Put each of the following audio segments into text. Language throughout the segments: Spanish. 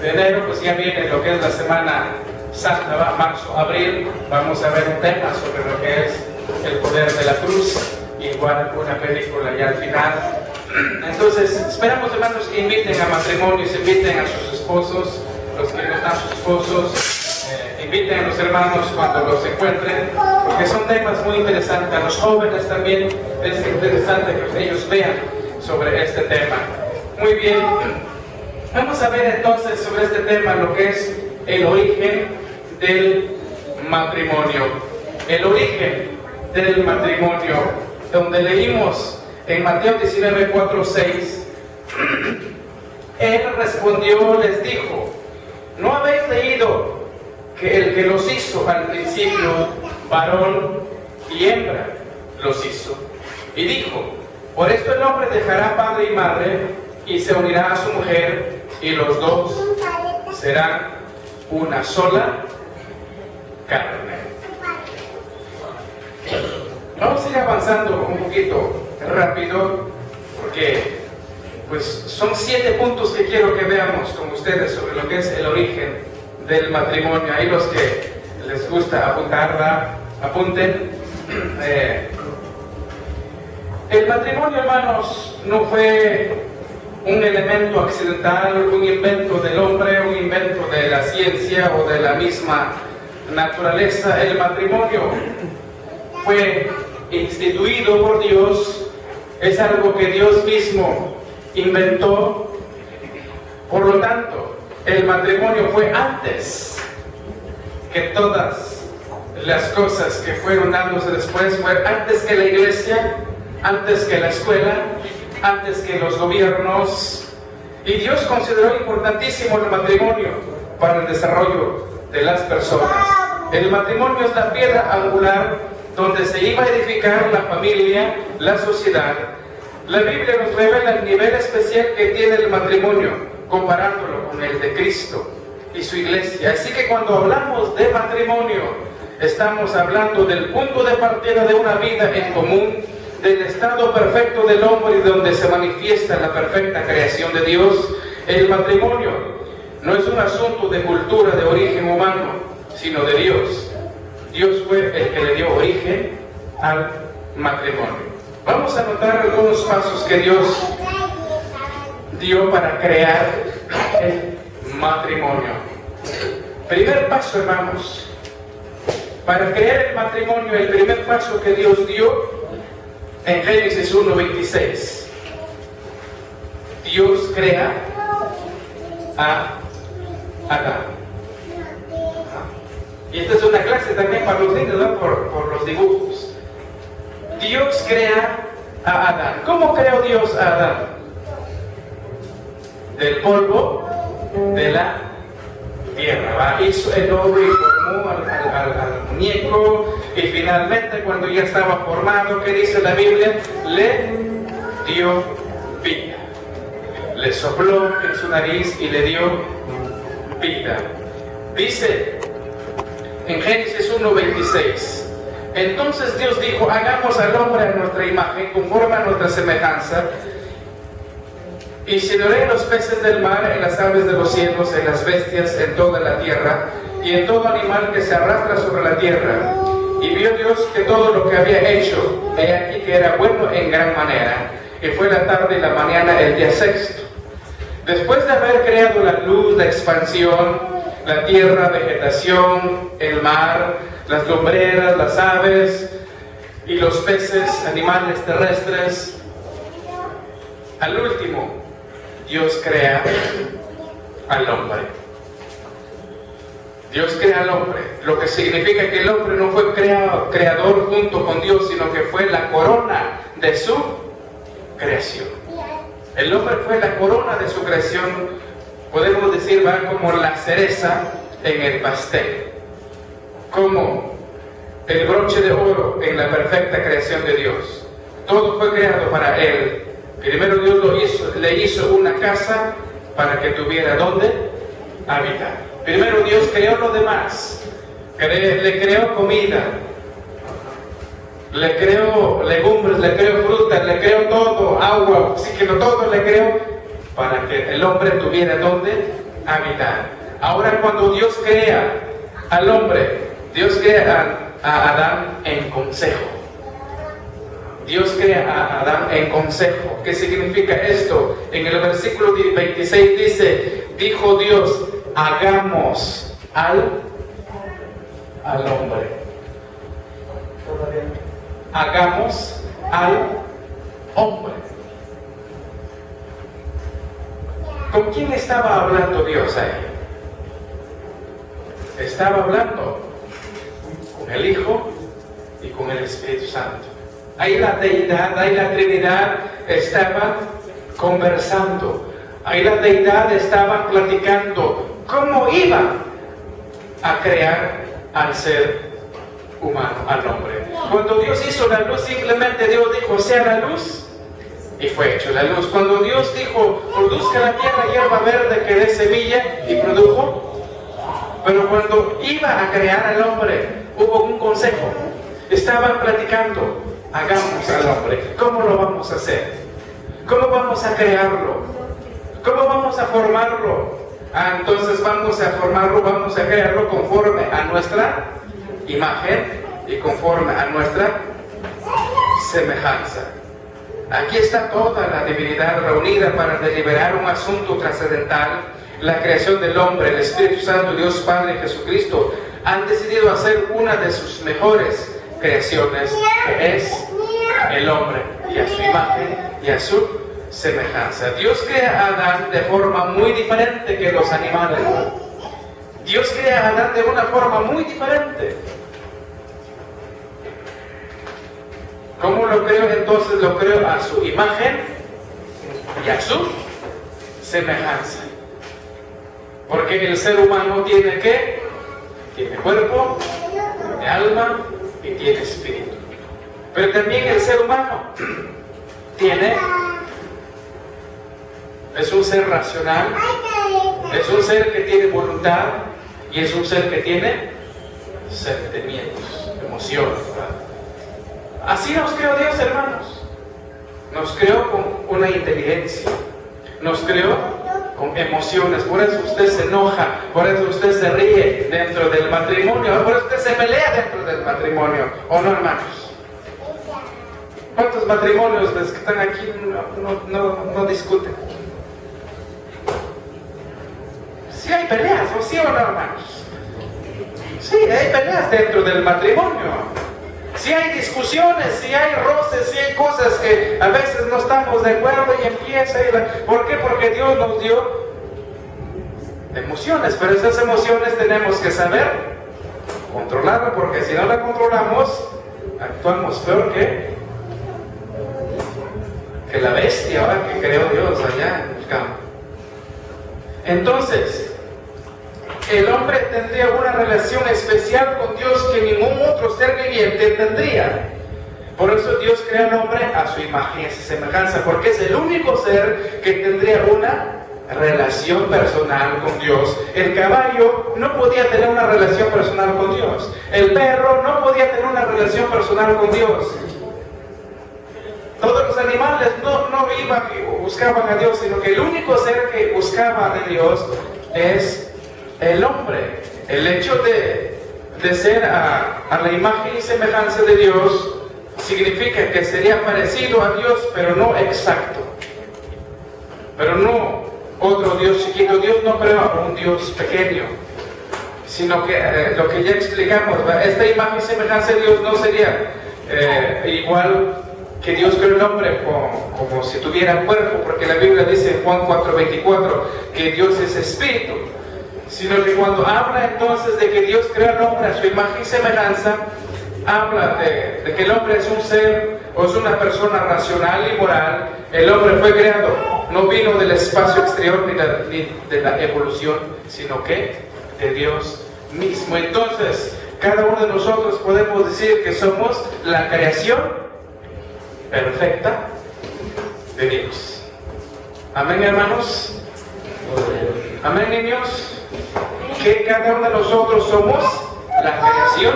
de enero, pues ya viene lo que es la Semana Santa, ¿va? Marzo, abril, vamos a ver un tema sobre lo que es el poder de la cruz, igual una película ya al final. Entonces, esperamos, hermanos, que inviten a matrimonios, inviten a sus esposos, los que no están sus esposos, inviten a los hermanos cuando los encuentren, porque son temas muy interesantes. A los jóvenes también es interesante que ellos vean sobre este tema. Muy bien, vamos a ver entonces sobre este tema lo que es el origen del matrimonio. El origen del matrimonio, donde leímos en Mateo 19, 4, 6, Él respondió, les dijo: ¿no habéis leído que el que los hizo al principio, varón y hembra, los hizo? Y dijo: por esto el hombre dejará padre y madre y se unirá a su mujer, y los dos serán una sola carne. Vamos a ir avanzando un poquito rápido, porque pues son 7 puntos que quiero que veamos con ustedes sobre lo que es el origen del matrimonio. Ahí los que les gusta apuntarla, apunten. El matrimonio, hermanos, no fue un elemento accidental, un invento del hombre, un invento de la ciencia o de la misma naturaleza. El matrimonio fue instituido por Dios, es algo que Dios mismo inventó. Por lo tanto, el matrimonio fue antes que todas las cosas que fueron dándose después, fue antes que la iglesia, antes que la escuela, antes que los gobiernos. Y Dios consideró importantísimo el matrimonio para el desarrollo de las personas. El matrimonio es la piedra angular donde se iba a edificar la familia, la sociedad. La Biblia nos revela el nivel especial que tiene el matrimonio, comparándolo con el de Cristo y su iglesia. Así que cuando hablamos de matrimonio, estamos hablando del punto de partida de una vida en común, del estado perfecto del hombre y donde se manifiesta la perfecta creación de Dios. El matrimonio no es un asunto de cultura, de origen humano, sino de Dios. Dios fue el que le dio origen al matrimonio. Vamos a notar algunos pasos que Dios dio para crear el matrimonio. Primer paso, hermanos, para crear el matrimonio, el primer paso que Dios dio en Génesis 1:26. Dios crea a Adán. Y esta es una clase también para los niños, ¿no? por los dibujos. Dios crea a Adán. ¿Cómo creó Dios a Adán? Del polvo de la tierra, ¿va? Hizo el hombre y formó al muñeco, y finalmente cuando ya estaba formado, ¿qué dice la Biblia? Le dio vida. Le sopló en su nariz y le dio vida. Dice en Génesis 1:26, entonces Dios dijo: hagamos al hombre a nuestra imagen, conforme a nuestra semejanza, y señoré en los peces del mar, en las aves de los cielos, en las bestias, en toda la tierra, y en todo animal que se arrastra sobre la tierra. Y vio Dios que todo lo que había hecho, he aquí que era bueno en gran manera, y fue la tarde y la mañana el día sexto. Después de haber creado la luz, la expansión, la tierra, vegetación, el mar, las lumbreras, las aves y los peces, animales terrestres, al último, Dios crea al hombre. Dios crea al hombre, lo que significa que el hombre no fue creador junto con Dios, sino que fue la corona de su creación. El hombre fue la corona de su creación, podemos decir, va como la cereza en el pastel, como el broche de oro en la perfecta creación de Dios. Todo fue creado para él. Primero Dios le hizo una casa para que tuviera donde habitar. Primero Dios creó lo demás, le creó comida, le creó legumbres, le creó frutas, le creó todo, agua, oxígeno, todo le creó para que el hombre tuviera donde habitar. Ahora, cuando Dios crea al hombre, Dios crea a Adán en consejo. Dios crea a Adán en consejo. ¿Qué significa esto? En el versículo 26 dice, dijo Dios, hagamos al hombre. Hagamos al hombre. ¿Con quién estaba hablando Dios ahí? Estaba hablando con el Hijo y con el Espíritu Santo. Ahí la deidad, ahí la Trinidad estaban conversando. Ahí la deidad estaba platicando cómo iban a crear al ser humano, al hombre. Cuando Dios hizo la luz, simplemente Dios dijo, sea la luz, y fue hecho la luz. Cuando Dios dijo, produzca la tierra hierba verde que dé semilla, y produjo. Pero cuando iba a crear al hombre, hubo un consejo. Estaban platicando, hagamos al hombre. ¿Cómo lo vamos a hacer? ¿Cómo vamos a crearlo? ¿Cómo vamos a formarlo? Entonces vamos a formarlo, vamos a crearlo conforme a nuestra imagen y conforme a nuestra semejanza. Aquí está toda la divinidad reunida para deliberar un asunto trascendental. La creación del hombre, el Espíritu Santo, Dios Padre y Jesucristo han decidido hacer una de sus mejores creaciones, que es el hombre, y a su imagen y a su semejanza. Dios crea a Adán de forma muy diferente que los animales. Dios crea a Adán de una forma muy diferente. ¿Cómo lo creo? Entonces lo creo a su imagen y a su semejanza. Porque el ser humano tiene ¿qué? Tiene cuerpo, tiene alma y tiene espíritu. Pero también el ser humano es un ser racional, es un ser que tiene voluntad y es un ser que tiene sentimientos, emociones, ¿verdad? Así nos creó Dios, hermanos. Nos creó con una inteligencia, nos creó con emociones. Por eso usted se enoja, por eso usted se ríe dentro del matrimonio, por eso usted se pelea dentro del matrimonio, ¿o no, hermanos? ¿Cuántos matrimonios los que están aquí no discuten? Sí hay peleas, ¿o sí o no, hermanos? Sí, hay peleas dentro del matrimonio. Si hay discusiones, si hay roces, si hay cosas que a veces no estamos de acuerdo y empieza. ¿Por qué? Porque Dios nos dio emociones, pero esas emociones tenemos que saber controlarlas, porque si no la controlamos, actuamos peor que la bestia ahora que creó Dios allá en el campo. Entonces, el hombre tendría una relación especial con Dios que ningún otro ser viviente tendría. Por eso Dios crea al hombre a su imagen y a su semejanza, porque es el único ser que tendría una relación personal con Dios. El caballo no podía tener una relación personal con Dios. El perro no podía tener una relación personal con Dios. Todos los animales no iban y buscaban a Dios, sino que el único ser que buscaba a Dios es el hombre. El hecho de ser a la imagen y semejanza de Dios significa que sería parecido a Dios, pero no exacto. Pero no otro Dios chiquito. Dios no creó a un Dios pequeño, sino que lo que ya explicamos, esta imagen y semejanza de Dios no sería igual que Dios creó el hombre como si tuviera cuerpo, porque la Biblia dice en Juan 4:24 que Dios es espíritu. Sino que cuando habla entonces de que Dios creó al hombre a su imagen y semejanza, habla de que el hombre es un ser o es una persona racional y moral. El hombre fue creado, no vino del espacio exterior ni de la evolución, sino que de Dios mismo. Entonces, cada uno de nosotros podemos decir que somos la creación perfecta de Dios. Amén, hermanos. Amén, niños. Que cada uno de nosotros somos la creación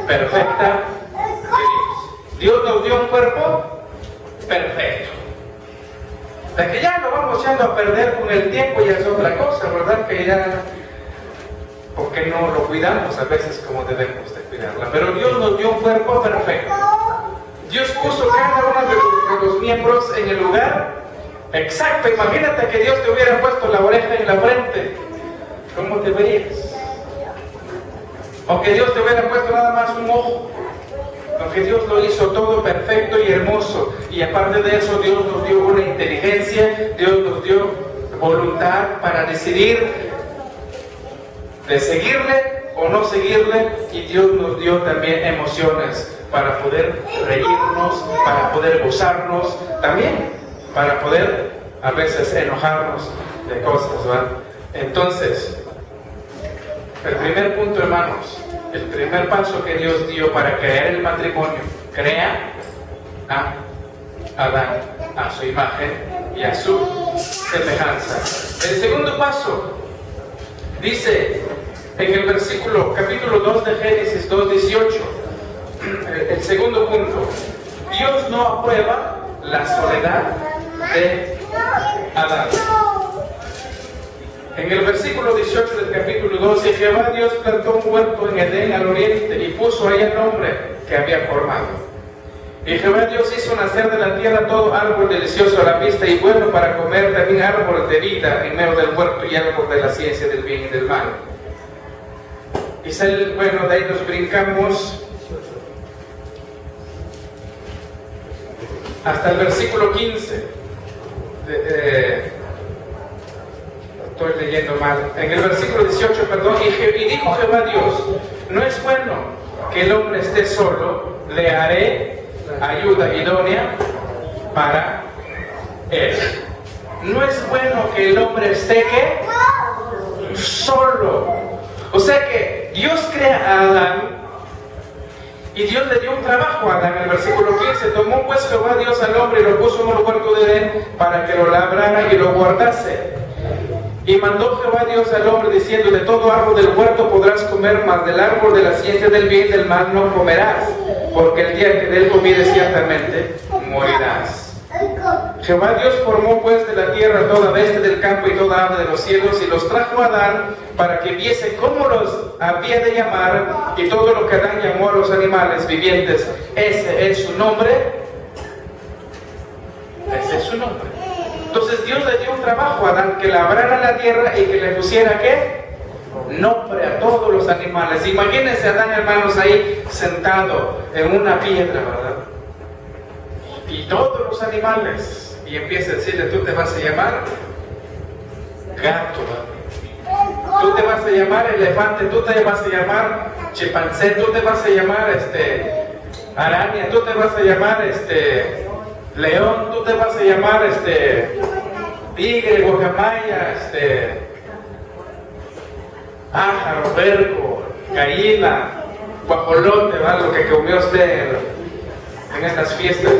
perfecta de Dios. Dios nos dio un cuerpo perfecto. De que ya lo vamos echando a perder con el tiempo ya es otra cosa, ¿verdad? Que ya, porque no lo cuidamos a veces como debemos de cuidarla. Pero Dios nos dio un cuerpo perfecto. Dios puso cada uno de los miembros en el lugar exacto. Imagínate que Dios te hubiera puesto la oreja en la frente. ¿Cómo te verías? O que Dios te hubiera puesto nada más un ojo. Porque Dios lo hizo todo perfecto y hermoso. Y aparte de eso, Dios nos dio una inteligencia, Dios nos dio voluntad para decidir de seguirle o no seguirle. Y Dios nos dio también emociones para poder reírnos, para poder gozarnos, también para poder a veces enojarnos de cosas, ¿verdad? Entonces, el primer punto, hermanos, el primer paso que Dios dio para crear el matrimonio: crea a Adán a su imagen y a su semejanza. El segundo paso dice en el capítulo 2 de Génesis 2:18, el segundo punto: Dios no aprueba la soledad de Adán. En el versículo 18 del capítulo 2, y Jehová Dios plantó un huerto en Edén al oriente y puso ahí el hombre que había formado. Y Jehová Dios hizo nacer de la tierra todo árbol delicioso a la vista y bueno para comer, también árbol de vida en medio del huerto y árbol de la ciencia del bien y del mal. Y bueno, de ahí nos brincamos hasta el versículo 15. Estoy leyendo mal. En el versículo 18, perdón. Y dijo Jehová Dios: no es bueno que el hombre esté solo, le haré ayuda idónea para él. No es bueno que el hombre esté ¿qué? Solo. O sea que Dios crea a Adán y Dios le dio un trabajo a Adán. En el versículo 15, tomó pues Jehová Dios al hombre y lo puso en un huerto de Edén para que lo labrara y lo guardase. Y mandó Jehová Dios al hombre diciendo: de todo árbol del huerto podrás comer, mas del árbol de la ciencia del bien y del mal no comerás, porque el día que de él comieres ciertamente morirás. Jehová Dios formó pues de la tierra toda bestia del campo y toda ave de los cielos, y los trajo a Adán para que viese cómo los había de llamar, y todo lo que Adán llamó a los animales vivientes, ese es su nombre. Ese es su nombre. Entonces Dios le dio un trabajo a Adán, que labrara la tierra y que le pusiera ¿qué? Nombre a todos los animales. Imagínense a Adán, hermanos, ahí sentado en una piedra, ¿verdad? Y todos los animales, y empieza a decirle: tú te vas a llamar gato, ¿verdad? Tú te vas a llamar elefante, tú te vas a llamar chimpancé, tú te vas a llamar araña, tú te vas a llamar león, tú te vas a llamar tigre, guacamaya, pájaro, perco, gallina, guajolote, ¿verdad? Lo que comió usted en estas fiestas.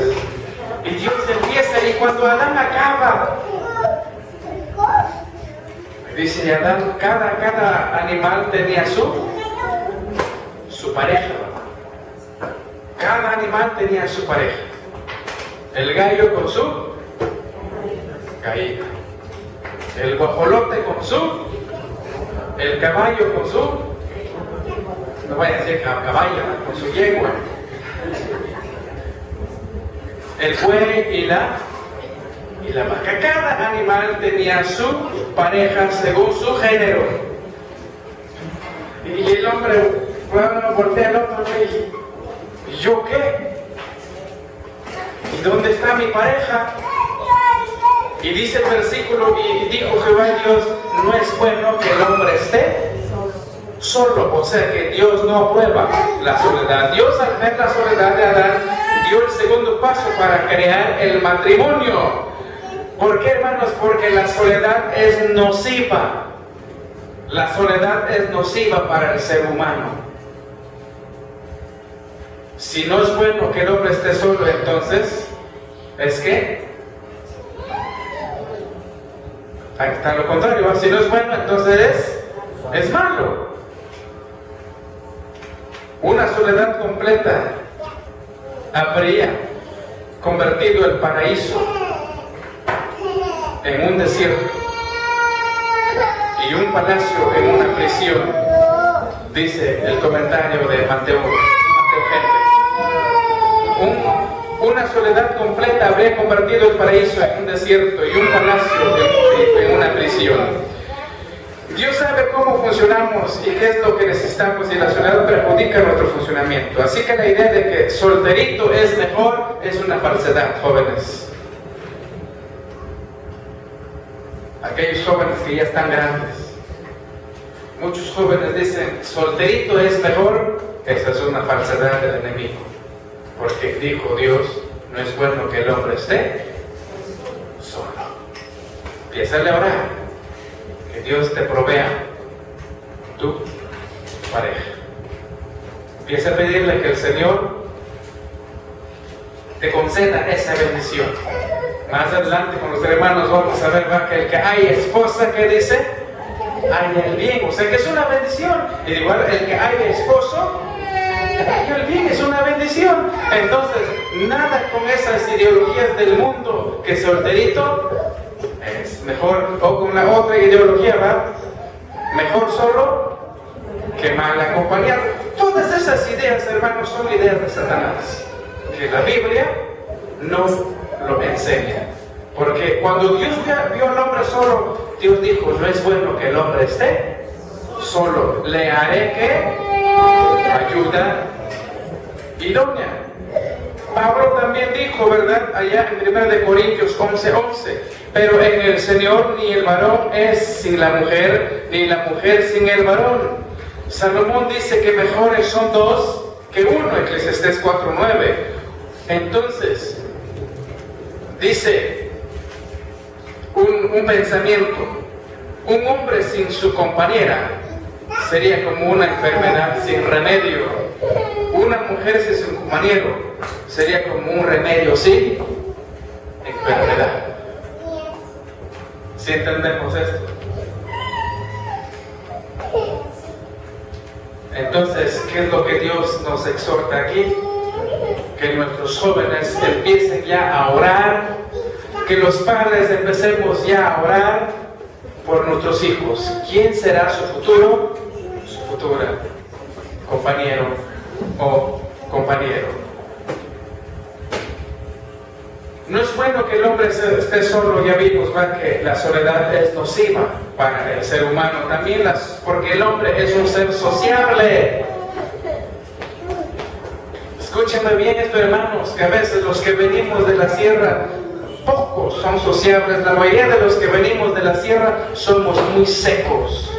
Y Dios empieza, y cuando Adán acaba, dice Adán, cada animal tenía su pareja. Cada animal tenía su pareja. El gallo con su gallina, el guajolote con el caballo con no voy a decir caballo, con su yegua, el buey y la vaca. Cada animal tenía su pareja según su género. Y el hombre, bueno, voltea al otro: ¿y yo qué? ¿Y dónde está mi pareja? Y dice el versículo: y dijo Jehová Dios: no es bueno que el hombre esté solo. O sea que Dios no aprueba la soledad. Dios, al ver la soledad de Adán, dio el segundo paso para crear el matrimonio. ¿Por qué, hermanos? Porque la soledad es nociva. La soledad es nociva para el ser humano. Si no es bueno que el hombre esté solo, entonces es que ahí está lo contrario. Si no es bueno, entonces es malo. Una soledad completa habría convertido el paraíso en un desierto y un palacio en una prisión, dice el comentario de Mateo Henry. Una soledad completa habría convertido el paraíso en un desierto y un palacio en una prisión. Dios sabe cómo funcionamos y qué es lo que necesitamos, y la soledad perjudica nuestro funcionamiento. Así que la idea de que solterito es mejor es una falsedad, jóvenes. Aquellos jóvenes que ya están grandes, muchos jóvenes dicen solterito es mejor. Esa es una falsedad del enemigo, porque dijo Dios, no es bueno que el hombre esté solo. Empieza a orar que Dios te provea tu pareja. Empieza a pedirle que el Señor te conceda esa bendición. Más adelante con los hermanos vamos a ver que el que hay esposa, que dice, hay el bien, o sea que es una bendición. Y igual el que hay esposo, hay el bien, es una bendición. Entonces, nada con esas ideologías del mundo que solterito es mejor, o con la otra ideología, ¿va? Mejor solo que mal acompañado. Todas esas ideas, hermanos, son ideas de Satanás, que la Biblia no lo enseña. Porque cuando Dios vio al hombre solo, Dios dijo, no es bueno que el hombre esté solo, le haré que ayuda idónea. Pablo también dijo, ¿verdad? Allá en 1 Corintios 11:11, pero en el Señor ni el varón es sin la mujer, ni la mujer sin el varón. Salomón dice que mejores son dos que uno, Eclesiastés 4:9. Entonces, dice un pensamiento, un hombre sin su compañera sería como una enfermedad sin remedio. Una mujer sin su compañero sería como un remedio sin enfermedad. ¿Sí entendemos esto? Entonces, ¿qué es lo que Dios nos exhorta aquí? Que nuestros jóvenes empiecen ya a orar, que los padres empecemos ya a orar por nuestros hijos. ¿Quién será su futuro? Su futura compañero o compañero. No es bueno que el hombre esté solo. Ya vimos, ¿va?, que la soledad es nociva para el ser humano también, porque el hombre es un ser sociable. Escúchenme bien esto, hermanos, que a veces los que venimos de la sierra, pocos son sociables. La mayoría de los que venimos de la sierra somos muy secos.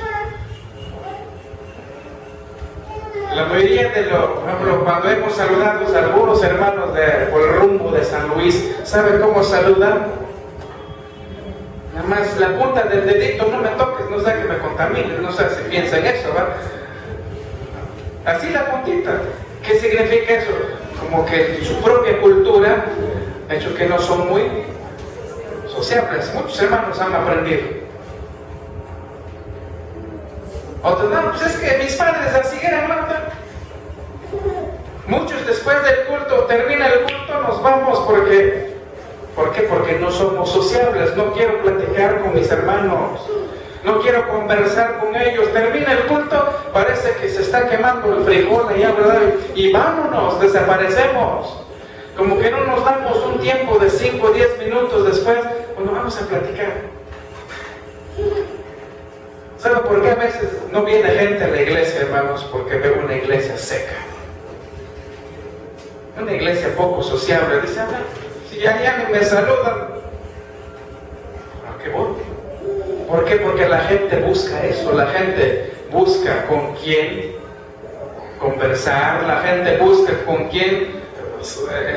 La mayoría de por ejemplo, cuando hemos saludado a algunos hermanos por el rumbo de San Luis, ¿saben cómo saludan? Nada más la punta del dedito, no me toques, no sea que me contamines, no sé si piensan eso, ¿va? Así la puntita. ¿Qué significa eso? Como que su propia cultura ha hecho que no son muy sociables. Muchos hermanos han aprendido. Otros, no, pues es que mis padres así eran, ¿no? Muchos después del culto, termina el culto, nos vamos porque, ¿por qué? Porque no somos sociables. No quiero platicar con mis hermanos, no quiero conversar con ellos. Termina el culto, parece que se está quemando el frijol allá, ¿verdad? Y vámonos, desaparecemos. Como que no nos damos un tiempo de 5 o 10 minutos después, cuando vamos a platicar. ¿Sabe por qué a veces no viene gente a la iglesia, hermanos? Porque veo una iglesia seca. Una iglesia poco sociable. Dice, si ya me saludan, ¿a qué voy? ¿Por qué? Porque la gente busca eso. La gente busca con quién conversar. La gente busca con quién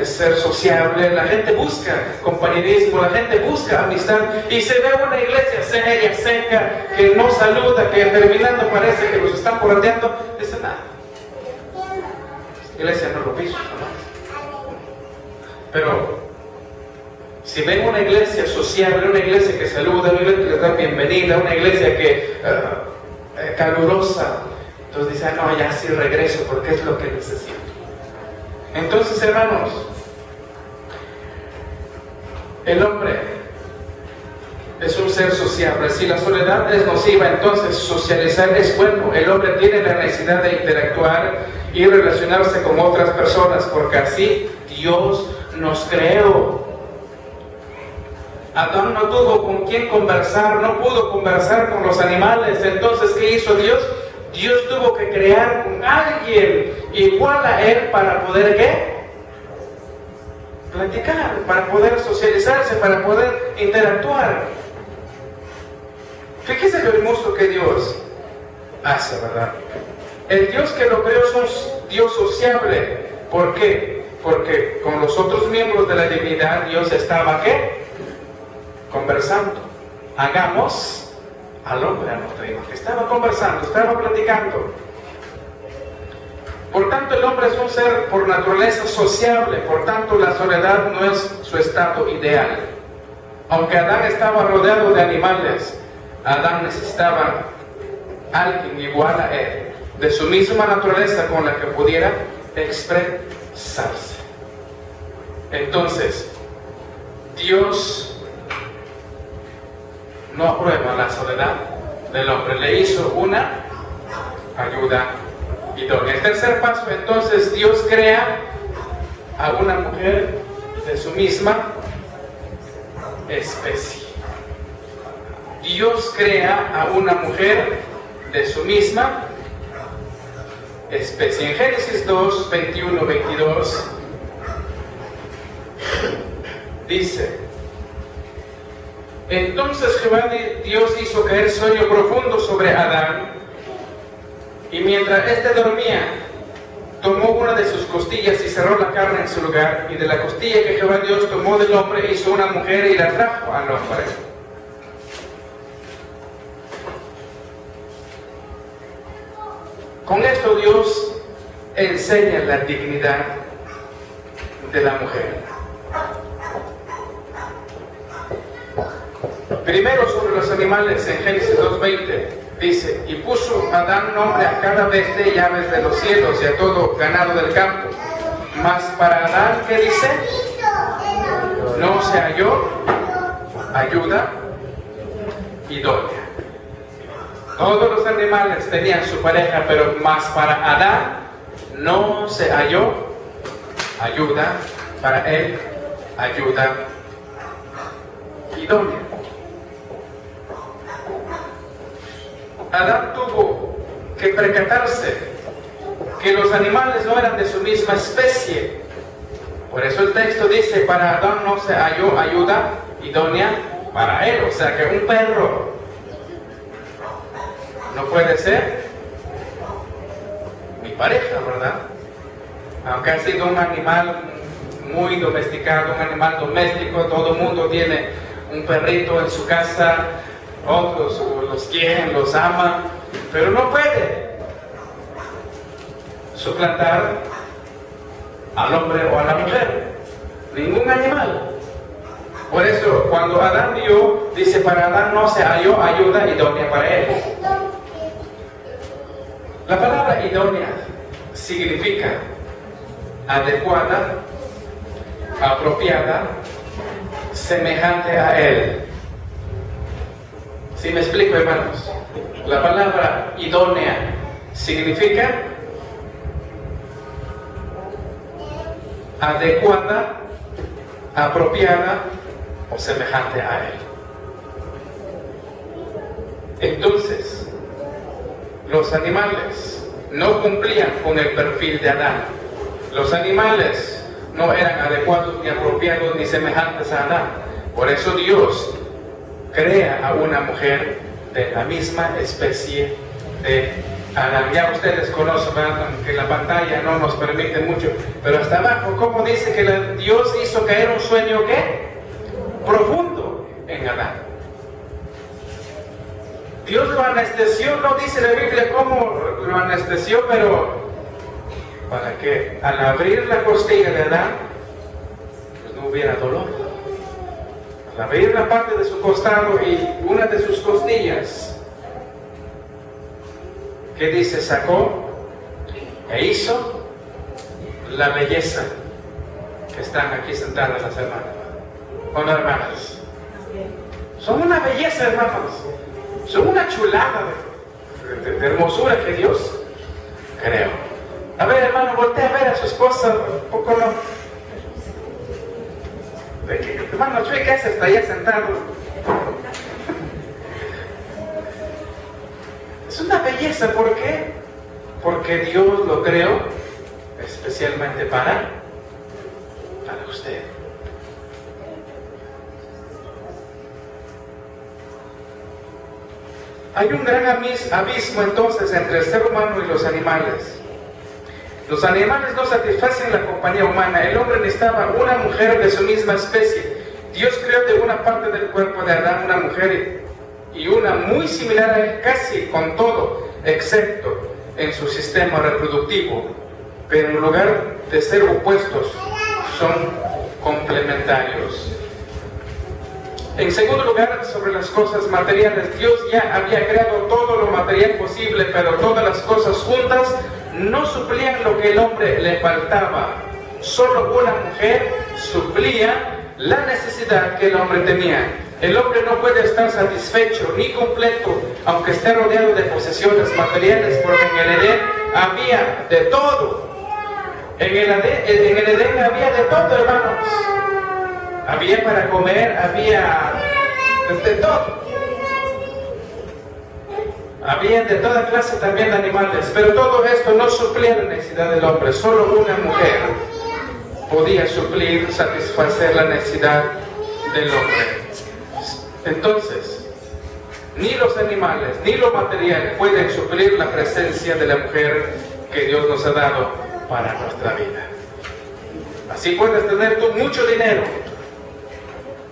ser sociable. La gente busca compañerismo. La gente busca amistad. Y se ve una iglesia seria, seca, que no saluda, que terminando parece que los están borrateando. Dice, nada, iglesia no lo piso, ¿no? Pero si ven una iglesia sociable, una iglesia que saluda, una iglesia que les da bienvenida, una iglesia que calurosa, entonces dicen, no, ya sí regreso porque es lo que necesito. Entonces, hermanos, el hombre es un ser sociable. Si la soledad es nociva, entonces socializar es bueno. El hombre tiene la necesidad de interactuar y relacionarse con otras personas, porque así Dios nos creó. Adán no tuvo con quién conversar, no pudo conversar con los animales. Entonces, ¿qué hizo Dios? Dios tuvo que crear con alguien igual a él para poder, ¿qué? Platicar, para poder socializarse, para poder interactuar. Fíjese lo hermoso que Dios hace, ¿verdad? El Dios que lo creó es un Dios sociable. ¿Por qué? Porque con los otros miembros de la divinidad Dios estaba, ¿qué? Conversando. Hagamos al hombre a nuestra imagen. Estaba conversando, estaba platicando. Por tanto, el hombre es un ser por naturaleza sociable. Por tanto, la soledad no es su estado ideal. Aunque Adán estaba rodeado de animales, Adán necesitaba alguien igual a él, de su misma naturaleza, con la que pudiera expresarse. Entonces, Dios no aprueba la soledad del hombre, le hizo una ayuda idónea. El tercer paso, entonces, Dios crea a una mujer de su misma especie. Dios crea a una mujer de su misma especie. En Génesis 2, 21, 22 dice: entonces Jehová Dios hizo caer sueño profundo sobre Adán, y mientras éste dormía, tomó una de sus costillas y cerró la carne en su lugar, y de la costilla que Jehová Dios tomó del hombre hizo una mujer y la trajo al hombre. Con esto Dios enseña la dignidad de la mujer. Primero, sobre los animales, en Génesis 2:20 dice: y puso Adán nombre a cada bestia y aves de los cielos y a todo ganado del campo. Mas para Adán, ¿qué dice? No se halló ayuda idónea. Todos los animales tenían su pareja, pero más para Adán no se halló ayuda, para él ayuda idónea. Adán tuvo que percatarse que los animales no eran de su misma especie. Por eso el texto dice: para Adán no se halló ayuda idónea para él. O sea que un perro no puede ser mi pareja, ¿verdad? Aunque ha sido un animal muy domesticado, un animal doméstico, todo el mundo tiene un perrito en su casa, otros los quieren, los aman, pero no puede suplantar al hombre o a la mujer, ningún animal. Por eso, cuando Adán vio, dice: para Adán no se halló ayuda idónea para él. La palabra idónea significa adecuada, apropiada, semejante a él. ¿Sí me explico, hermanos? La palabra idónea significa adecuada, apropiada o semejante a él. Entonces, los animales no cumplían con el perfil de Adán. Los animales no eran adecuados, ni apropiados, ni semejantes a Adán. Por eso Dios crea a una mujer de la misma especie de Adán. Ya ustedes conocen, que la pantalla no nos permite mucho, pero hasta abajo, ¿cómo dice que Dios hizo caer un sueño qué? Profundo en Adán. Dios lo anestesió, no dice la Biblia cómo lo anestesió, pero para que al abrir la costilla de Adán, pues no hubiera dolor. Al abrir la parte de su costado y una de sus costillas, ¿qué dice? Sacó e hizo la belleza que están aquí sentadas las hermanas. ¿O no, hermanas? Son una belleza, hermanos. Son una chulada de hermosura que Dios creó. A ver, hermano, voltea a ver a su esposa, un poco no. Hermano Chuy, ¿qué hace? Está allá sentado. Es una belleza, ¿por qué? Porque Dios lo creó especialmente para usted. Hay un gran abismo entonces entre el ser humano y los animales. Los animales no satisfacen la compañía humana. El hombre necesitaba una mujer de su misma especie. Dios creó de una parte del cuerpo de Adán una mujer y una muy similar a él, casi con todo, excepto en su sistema reproductivo. Pero en lugar de ser opuestos, son complementarios. En segundo lugar, sobre las cosas materiales, Dios ya había creado todo lo material posible, pero todas las cosas juntas no suplían lo que el hombre le faltaba. Solo una mujer suplía la necesidad que el hombre tenía. El hombre no puede estar satisfecho ni completo, aunque esté rodeado de posesiones materiales, porque en el Edén había de todo. En el Edén había de todo, hermanos. Había para comer, había de todo. Había de toda clase también de animales, pero todo esto no suplía la necesidad del hombre. Solo una mujer podía suplir, satisfacer la necesidad del hombre. Entonces, ni los animales, ni lo material pueden suplir la presencia de la mujer que Dios nos ha dado para nuestra vida. Así puedes tener tú mucho dinero,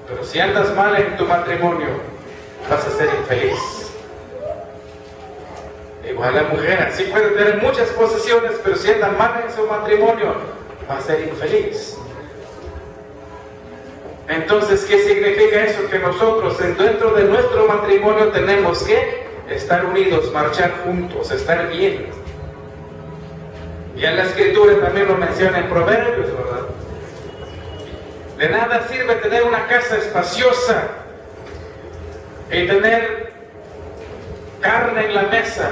pero si andas mal en tu matrimonio, vas a ser infeliz. Igual la mujer, así puede tener muchas posesiones, pero si anda mal en su matrimonio, va a ser infeliz. Entonces, ¿qué significa eso? Que nosotros dentro de nuestro matrimonio tenemos que estar unidos, marchar juntos, estar bien. Ya la Escritura también lo menciona en Proverbios, ¿verdad? De nada sirve tener una casa espaciosa y tener carne en la mesa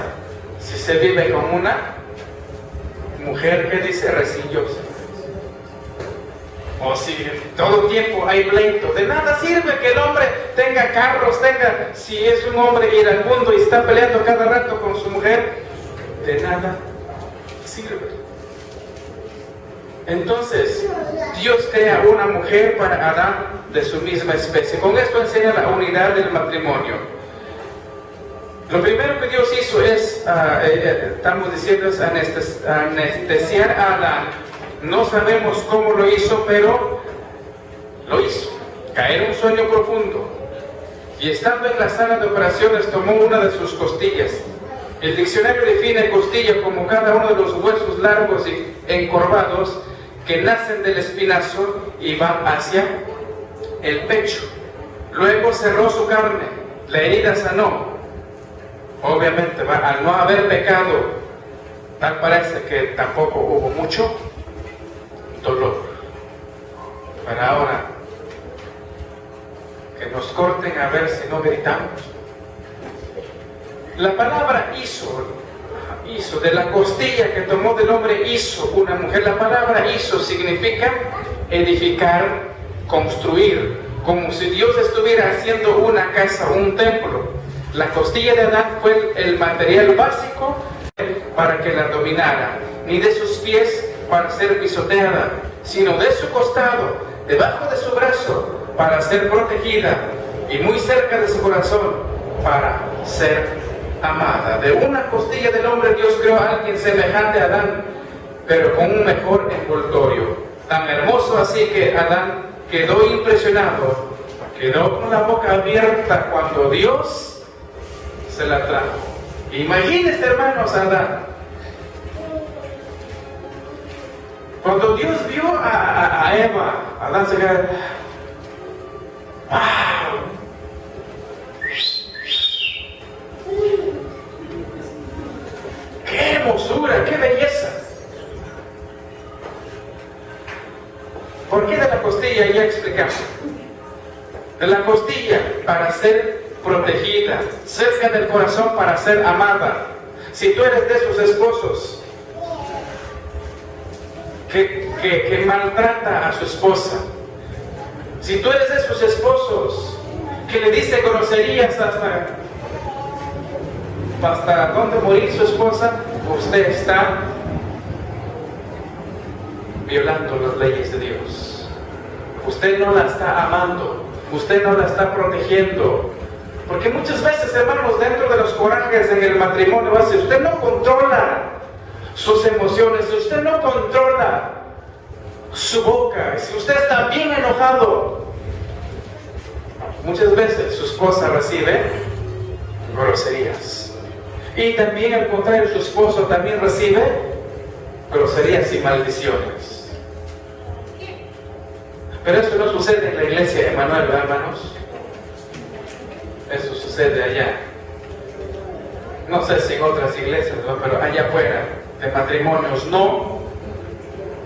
si se vive con una mujer que dice resillosa. O si todo tiempo hay pleito. De nada sirve que el hombre tenga carros, si es un hombre iracundo y está peleando cada rato con su mujer, de nada sirve. Entonces, Dios crea una mujer para Adán de su misma especie. Con esto enseña la unidad del matrimonio. Lo primero que Dios hizo es, estamos diciendo, es anestesiar a Adán. No sabemos cómo lo hizo, pero lo hizo. Caer en un sueño profundo. Y estando en la sala de operaciones, tomó una de sus costillas. El diccionario define costilla como cada uno de los huesos largos y encorvados que nacen del espinazo y van hacia el pecho. Luego cerró su carne, la herida sanó. Obviamente, al no haber pecado, tal parece que tampoco hubo mucho dolor. Para ahora, que nos corten a ver si no gritamos. La palabra hizo, de la costilla que tomó del hombre, hizo una mujer. La palabra hizo significa edificar, construir, como si Dios estuviera haciendo una casa, un templo. La costilla de Adán fue el material básico para que la dominara, ni de sus pies para ser pisoteada, sino de su costado, debajo de su brazo, para ser protegida, y muy cerca de su corazón, para ser amada. De una costilla del hombre Dios creó a alguien semejante a Adán, pero con un mejor envoltorio, tan hermoso así que Adán quedó impresionado, quedó con la boca abierta cuando Dios se la trajo. Imagínense, hermanos, a Adán. Cuando Dios vio a Eva, Adán se quedó, ¡wow! ¡Qué hermosura! ¡Qué belleza! ¿Por qué de la costilla? Ya explicamos. de la costilla para ser protegida, cerca del corazón para ser amada. Si tú eres de esos esposos que maltrata a su esposa, si tú eres de esos esposos que le dice groserías hasta donde morir su esposa, usted está violando las leyes de Dios. Usted no la está amando, usted no la está protegiendo. Porque muchas veces, hermanos, dentro de los corajes en el matrimonio, si usted no controla sus emociones, si usted no controla su boca, si usted está bien enojado, muchas veces su esposa recibe groserías. Y también al contrario, su esposo también recibe groserías y maldiciones. Pero eso no sucede en la iglesia de Emmanuel, ¿verdad, hermanos? Eso sucede allá. No sé si en otras iglesias, ¿no? Pero allá afuera, de matrimonios no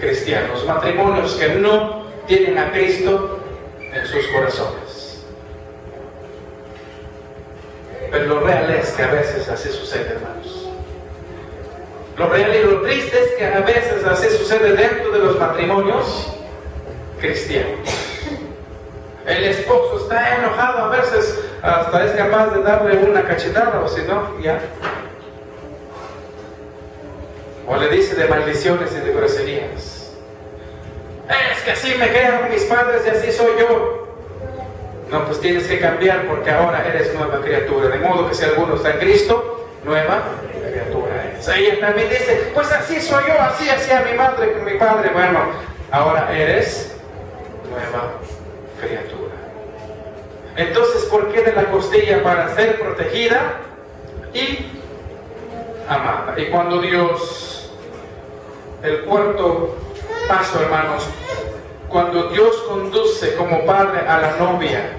cristianos, matrimonios que no tienen a Cristo en sus corazones. Pero lo real es que a veces así sucede, hermanos. Lo real y lo triste es que a veces así sucede dentro de los matrimonios cristianos. El esposo está enojado, a veces hasta es capaz de darle una cachetada, o si no, ya. O le dice de maldiciones y de groserías. Es que así me criaron mis padres y así soy yo. No, pues tienes que cambiar porque ahora eres nueva criatura. De modo que si alguno está en Cristo, nueva criatura es. Ella también dice, pues así soy yo, así hacía mi madre con mi padre. Bueno, ahora eres nueva criatura. Entonces, ¿por qué de la costilla? Para ser protegida y amada. Y cuando Dios, el cuarto paso, hermanos, cuando Dios conduce como padre a la novia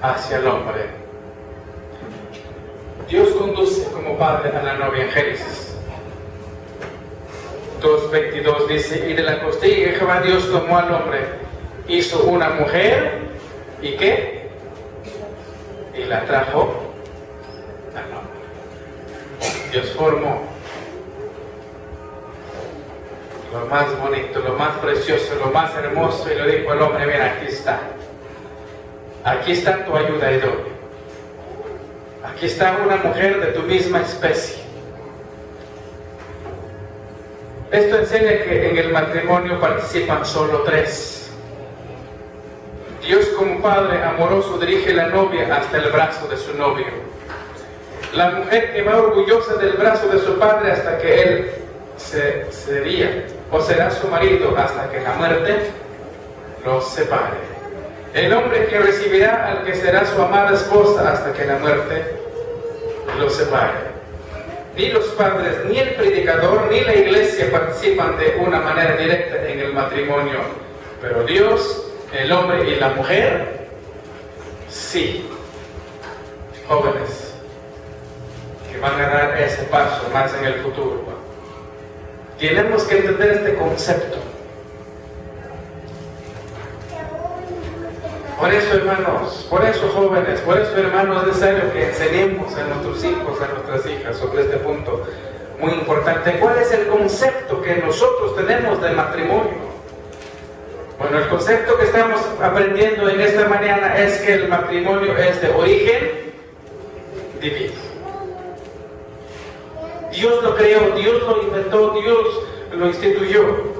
hacia el hombre, Dios conduce como padre a la novia en Génesis 2:22 dice, y de la costilla de Jehová Dios tomó al hombre, hizo una mujer, ¿y qué? Y la trajo al hombre. Dios formó lo más bonito, lo más precioso, lo más hermoso, y le dijo al hombre, mira, aquí está tu ayuda idónea, aquí está una mujer de tu misma especie. Esto enseña que en el matrimonio participan solo tres. Dios como padre amoroso dirige la novia hasta el brazo de su novio. La mujer que va orgullosa del brazo de su padre hasta que él sería o será su marido hasta que la muerte los separe. El hombre que recibirá al que será su amada esposa hasta que la muerte los separe. Ni los padres, ni el predicador, ni la iglesia participan de una manera directa en el matrimonio, pero Dios, el hombre y la mujer, sí. Jóvenes que van a dar ese paso más en el futuro, tenemos que entender este concepto. Por eso, hermanos, por eso, jóvenes, por eso, hermanos, es necesario que enseñemos a nuestros hijos, a nuestras hijas sobre este punto muy importante. ¿Cuál es el concepto que nosotros tenemos del matrimonio? Bueno, el concepto que estamos aprendiendo en esta mañana es que el matrimonio es de origen divino. Dios lo creó, Dios lo inventó, Dios lo instituyó.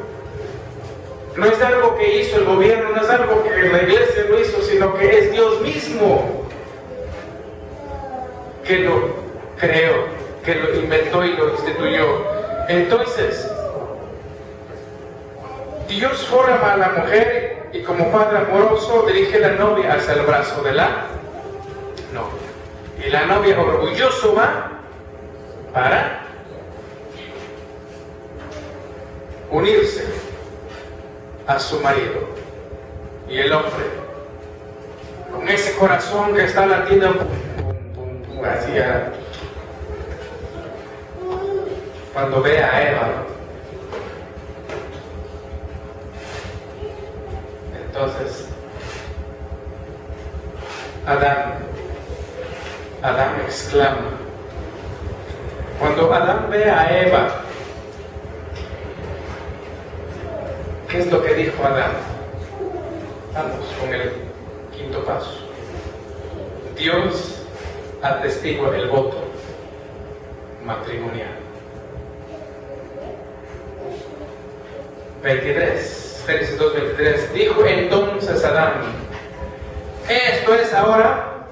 No es algo que hizo el gobierno, no es algo que la iglesia lo hizo, sino que es Dios mismo que lo creó, que lo inventó y lo instituyó. Entonces, Dios forma a la mujer y como padre amoroso dirige la novia hacia el brazo de la novia. Y la novia orgulloso va para unirse a su marido. Y el hombre, con ese corazón que está latiendo hacia cuando ve a Eva, entonces Cuando Adán ve a Eva, ¿qué es lo que dijo Adán? Vamos con el quinto paso. Dios atestigua el voto matrimonial. 23, Génesis 2:23. Dijo entonces Adán: esto es ahora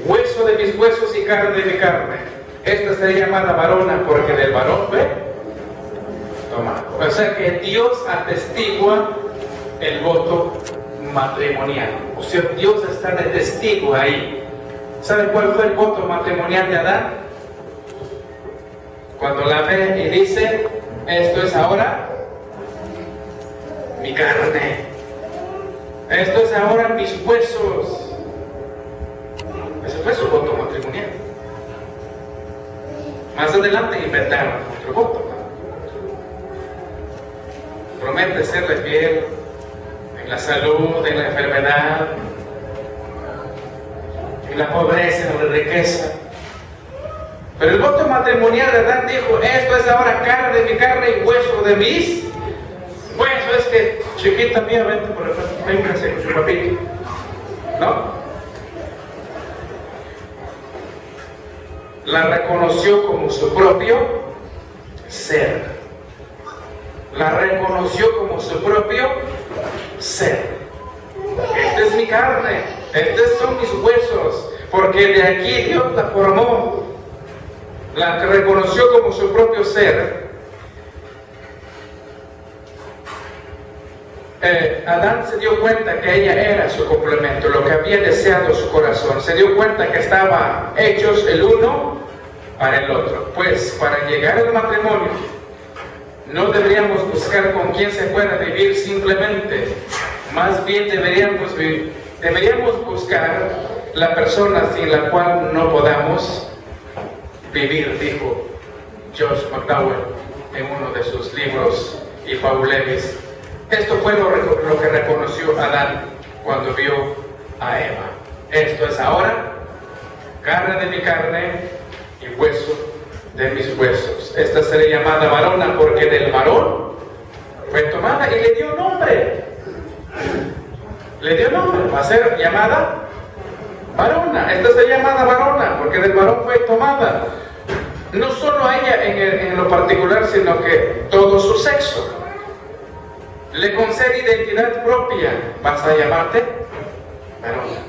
hueso de mis huesos y carne de mi carne. Esta será llamada varona, porque del varón fue tomado. O sea que Dios atestigua el voto matrimonial. O sea, Dios está de testigo ahí. ¿Sabe cuál fue el voto matrimonial de Adán? Cuando la ve y dice: esto es ahora mi carne, esto es ahora mis huesos. Ese fue su voto matrimonial. Más adelante inventaron otro voto. Promete serle fiel en la salud, en la enfermedad, en la pobreza, en la riqueza. Pero el voto matrimonial de Adán dijo: esto es ahora carne de mi carne y hueso de mis huesos. Es que, chiquita mía, vente por el frente, véngase con su papito, ¿no? La reconoció como su propio ser. La reconoció como su propio ser. Esta es mi carne, estos son mis huesos, porque de aquí Dios la formó. La reconoció como su propio ser. Adán se dio cuenta que ella era su complemento, lo que había deseado su corazón. Se dio cuenta que estaban hechos el uno para el otro. Pues para llegar al matrimonio no deberíamos buscar con quién se pueda vivir simplemente. Más bien deberíamos buscar la persona sin la cual no podamos vivir, dijo Josh McDowell en uno de sus libros, y Paul Levis. Esto fue lo que reconoció Adán cuando vio a Eva. Esto es ahora carne de mi carne y hueso de mis huesos. Esta será llamada varona, porque del varón fue tomada, y le dio nombre. Le dio nombre, va a ser llamada varona. Esta será llamada varona, porque del varón fue tomada. No solo a ella en lo particular, sino que todo su sexo. Le concede identidad propia. Vas a llamarte varona.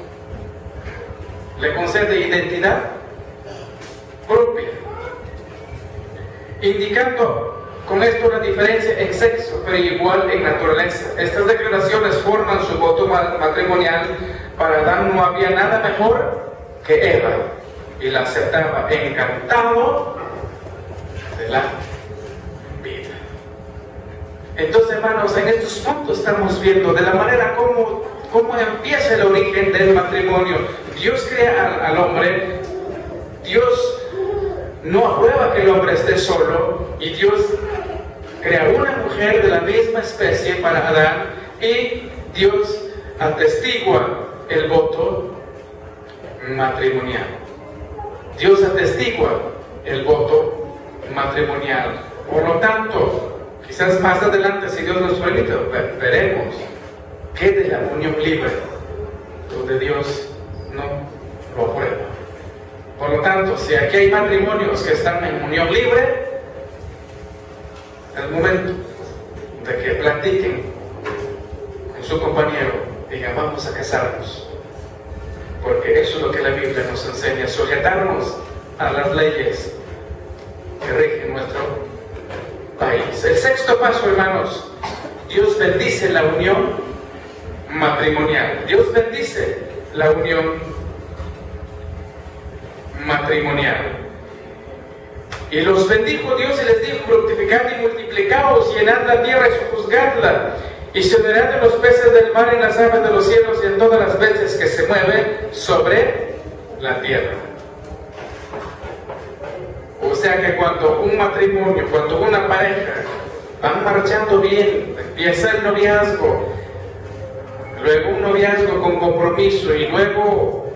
Le concede identidad propia, indicando con esto la diferencia en sexo, pero igual en naturaleza. Estas declaraciones forman su voto matrimonial. Para Adán no había nada mejor que Eva, y la aceptaba encantado de la vida. Entonces, hermanos, en estos puntos estamos viendo de la manera como empieza el origen del matrimonio. Dios crea al hombre. Dios no aprueba que el hombre esté solo, y Dios crea una mujer de la misma especie para Adán, y Dios atestigua el voto matrimonial. Dios atestigua el voto matrimonial. Por lo tanto, quizás más adelante, si Dios nos permite, veremos que de la unión libre, donde Dios no lo aprueba. Por lo tanto, si aquí hay matrimonios que están en unión libre, es el momento de que platiquen con su compañero, digan: vamos a casarnos, porque eso es lo que la Biblia nos enseña, sujetarnos a las leyes que rigen nuestro país. El sexto paso, hermanos: Dios bendice la unión matrimonial. Dios bendice la unión matrimonial. Y los bendijo Dios y les dijo: fructificad y multiplicaos, llenad la tierra y sojuzgadla, y se unirán de los peces del mar, en las aves de los cielos, y en todas las bestias que se mueven sobre la tierra. O sea que cuando un matrimonio, cuando una pareja van marchando bien, empieza el noviazgo, luego un noviazgo con compromiso, y luego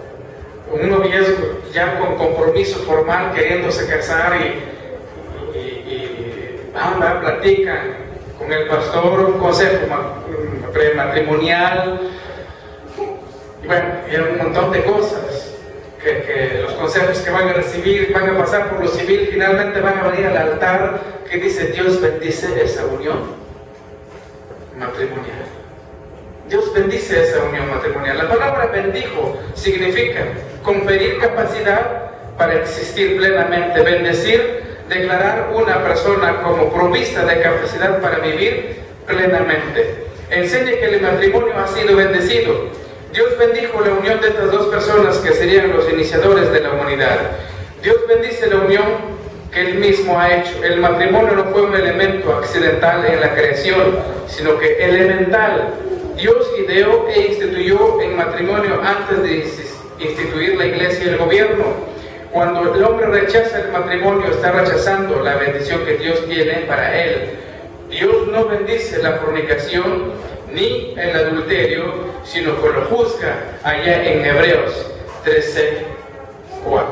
un noviazgo ya con compromiso formal, queriéndose casar, platican con el pastor un consejo prematrimonial, y bueno, y un montón de cosas, que los consejos que van a recibir van a pasar por lo civil, finalmente van a venir al altar que dice Dios bendice esa unión matrimonial. Dios bendice esa unión matrimonial. La palabra bendijo significa conferir capacidad para existir plenamente, bendecir, declarar una persona como provista de capacidad para vivir plenamente. Enseña que el matrimonio ha sido bendecido. Dios bendijo la unión de estas dos personas que serían los iniciadores de la humanidad. Dios bendice la unión que Él mismo ha hecho. El matrimonio no fue un elemento accidental en la creación, sino que elemental. Dios ideó e instituyó el matrimonio antes de instituir la iglesia y el gobierno. Cuando el hombre rechaza el matrimonio, está rechazando la bendición que Dios tiene para él. Dios no bendice la fornicación ni el adulterio, sino que lo juzga allá en Hebreos 13:4.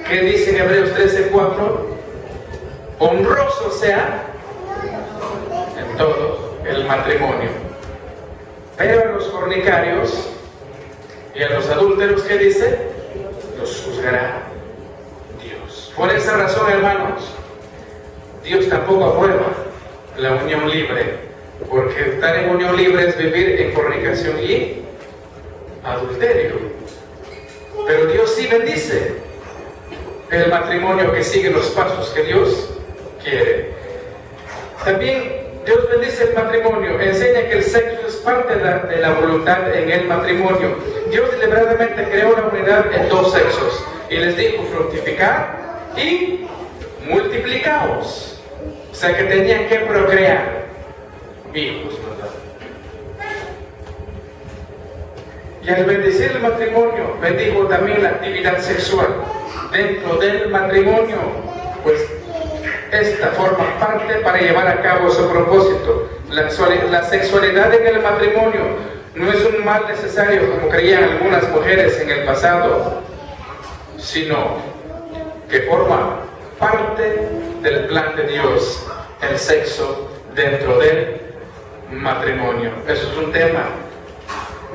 ¿Qué dice en Hebreos 13:4? Honroso sea en todo el matrimonio. Pero a los fornicarios y a los adúlteros, ¿qué dice? Los juzgará Dios. Por esa razón, hermanos, Dios tampoco aprueba la unión libre, porque estar en unión libre es vivir en fornicación y adulterio. Pero Dios sí bendice el matrimonio que sigue los pasos que Dios quiere. También Dios bendice el matrimonio, enseña que el sexo es parte de la voluntad en el matrimonio. Dios deliberadamente creó la unidad en dos sexos y les dijo fructificar y multiplicaos. O sea que tenían que procrear hijos, ¿verdad? Y al bendecir el matrimonio, bendijo también la actividad sexual dentro del matrimonio, pues esta forma parte para llevar a cabo su propósito. La sexualidad en el matrimonio no es un mal necesario como creían algunas mujeres en el pasado, sino que forma parte del plan de Dios, el sexo dentro del matrimonio. Eso es un tema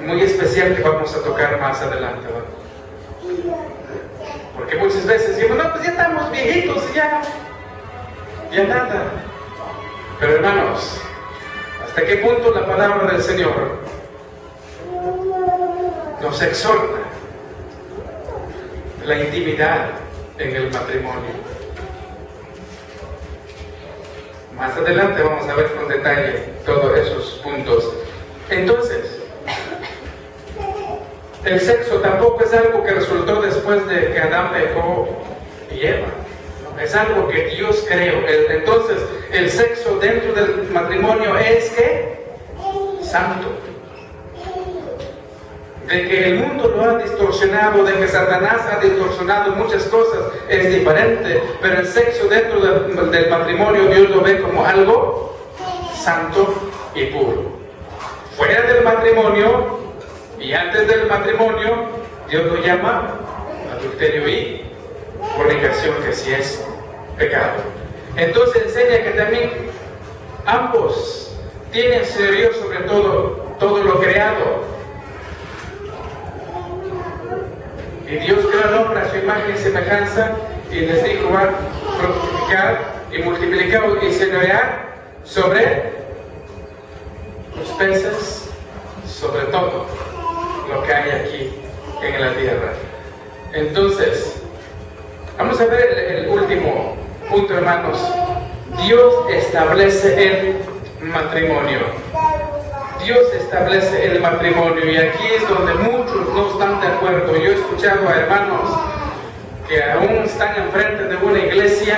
muy especial que vamos a tocar más adelante, ¿verdad? Porque muchas veces decimos, no, pues ya estamos viejitos y ya nada. Pero hermanos, ¿hasta qué punto la palabra del Señor nos exhorta la intimidad en el matrimonio? Más adelante vamos a ver con detalle todos esos puntos. Entonces, el sexo tampoco es algo que resultó después de que Adán pecó y Eva. Es algo que Dios creó. Entonces, el sexo dentro del matrimonio es que santo. De que el mundo lo ha distorsionado, de que Satanás ha distorsionado muchas cosas, es diferente. Pero el sexo dentro del matrimonio, Dios lo ve como algo santo y puro. Fuera del matrimonio y antes del matrimonio, Dios lo llama adulterio y fornicación, que sí es pecado. Entonces enseña que también ambos tienen serio sobre todo lo creado. Y Dios creó al hombre a su imagen y semejanza y les dijo: va a fructificar y multiplicar y señorear sobre los peces, sobre todo lo que hay aquí en la tierra. Entonces, vamos a ver el último punto, hermanos. Dios establece el matrimonio. Dios establece el matrimonio, y aquí es donde muchos no están de acuerdo. Yo he escuchado a hermanos que aún están enfrente de una iglesia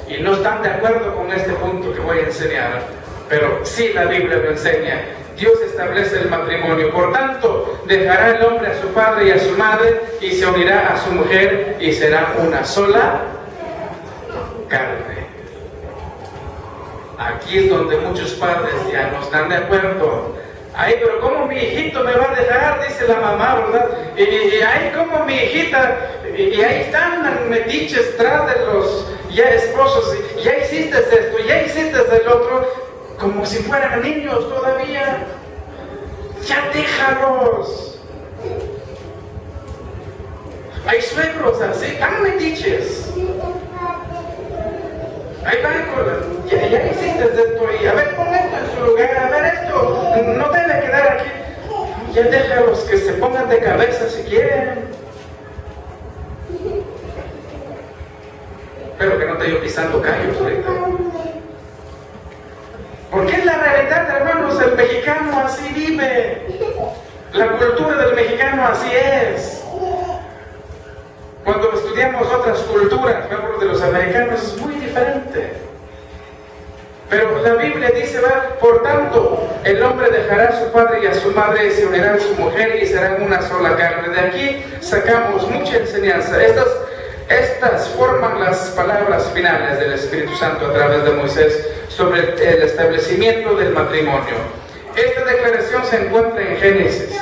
y no están de acuerdo con este punto que voy a enseñar, pero sí la Biblia lo enseña. Dios establece el matrimonio. Por tanto, dejará el hombre a su padre y a su madre y se unirá a su mujer y será una sola carne. Aquí es donde muchos padres ya no están de acuerdo. Ay, pero ¿cómo mi hijito me va a dejar? Dice la mamá, ¿verdad? Y ay, ¿cómo mi hijita? Y ahí están metiches tras de los ya esposos, ya hiciste esto, ya hiciste el otro, como si fueran niños todavía. Ya déjalos. Hay suegros así, tan metiches. Ahí van, ya hiciste esto y a ver, pon esto en su lugar, a ver esto, no debe quedar aquí. Ya déjalos que se pongan de cabeza si quieren. Pero que no te yo pisando callos ahorita. Porque es la realidad, hermanos, el mexicano así vive. La cultura del mexicano así es. Cuando estudiamos otras culturas, por ejemplo, de los americanos, es muy diferente. Pero la Biblia dice, por tanto, el hombre dejará a su padre y a su madre y se unirá a su mujer y serán una sola carne. De aquí sacamos mucha enseñanza. Estas forman las palabras finales del Espíritu Santo a través de Moisés sobre el establecimiento del matrimonio. Esta declaración se encuentra en Génesis.